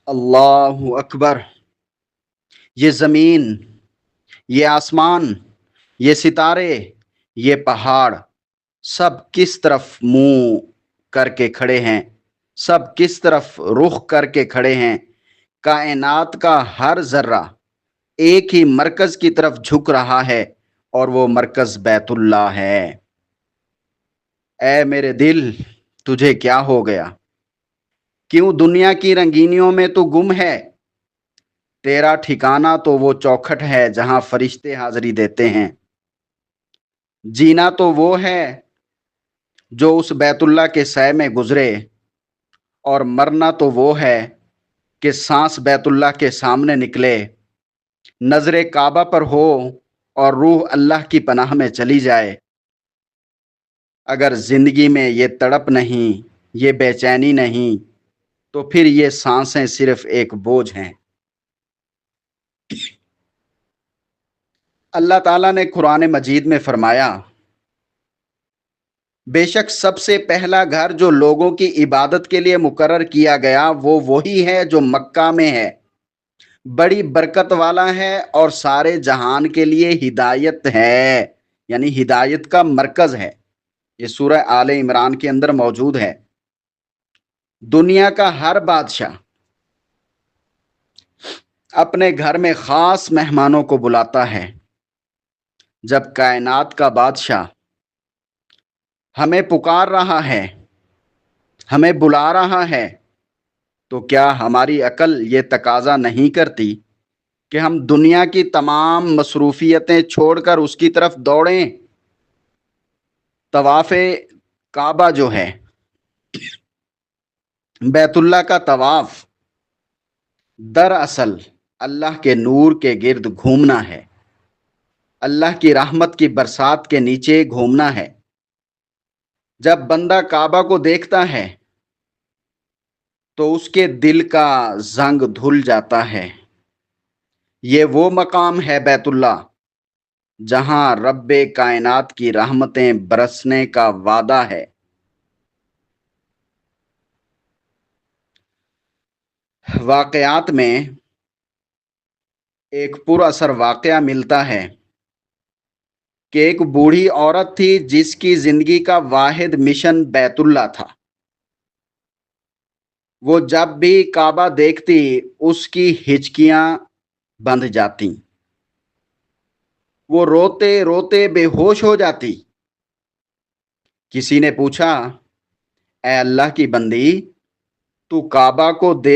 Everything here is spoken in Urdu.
اللہ اکبر۔ یہ زمین، یہ آسمان، یہ ستارے، یہ پہاڑ، سب کس طرف منہ کر کے کھڑے ہیں، سب کس طرف رخ کر کے کھڑے ہیں۔ کائنات کا ہر ذرہ ایک ہی مرکز کی طرف جھک رہا ہے، اور وہ مرکز بیت اللہ ہے۔ اے میرے دل، تجھے کیا ہو گیا؟ کیوں دنیا کی رنگینیوں میں تو گم ہے؟ تیرا ٹھکانہ تو وہ چوکھٹ ہے جہاں فرشتے حاضری دیتے ہیں۔ جینا تو وہ ہے جو اس بیت اللہ کے سائے میں گزرے، اور مرنا تو وہ ہے کہ سانس بیت اللہ کے سامنے نکلے، نظر کعبہ پر ہو اور روح اللہ کی پناہ میں چلی جائے۔ اگر زندگی میں یہ تڑپ نہیں، یہ بے چینی نہیں، تو پھر یہ سانسیں صرف ایک بوجھ ہیں۔ اللہ تعالیٰ نے قرآن مجید میں فرمایا، بے شک سب سے پہلا گھر جو لوگوں کی عبادت کے لیے مقرر کیا گیا وہ وہی ہے جو مکہ میں ہے، بڑی برکت والا ہے اور سارے جہان کے لیے ہدایت ہے، یعنی ہدایت کا مرکز ہے۔ یہ سورہ آل عمران کے اندر موجود ہے۔ دنیا کا ہر بادشاہ اپنے گھر میں خاص مہمانوں کو بلاتا ہے۔ جب کائنات کا بادشاہ ہمیں پکار رہا ہے، ہمیں بلا رہا ہے، تو کیا ہماری عقل یہ تقاضا نہیں کرتی کہ ہم دنیا کی تمام مصروفیتیں چھوڑ کر اس کی طرف دوڑیں؟ طواف کعبہ جو ہے، بیت اللہ کا طواف، دراصل اللہ کے نور کے گرد گھومنا ہے، اللہ کی رحمت کی برسات کے نیچے گھومنا ہے۔ جب بندہ کعبہ کو دیکھتا ہے تو اس کے دل کا زنگ دھل جاتا ہے۔ یہ وہ مقام ہے بیت اللہ جہاں رب کائنات کی رحمتیں برسنے کا وعدہ ہے۔ واقعات میں ایک پر اثر واقعہ ملتا ہے کہ ایک بوڑھی عورت تھی جس کی زندگی کا واحد مشن بیت اللہ تھا۔ وہ جب بھی کعبہ دیکھتی اس کی ہچکیاں بندھ جاتی، وہ روتے روتے بے ہوش ہو جاتی۔ کسی نے پوچھا، اے اللہ کی بندی، تو کعبہ کو دیکھ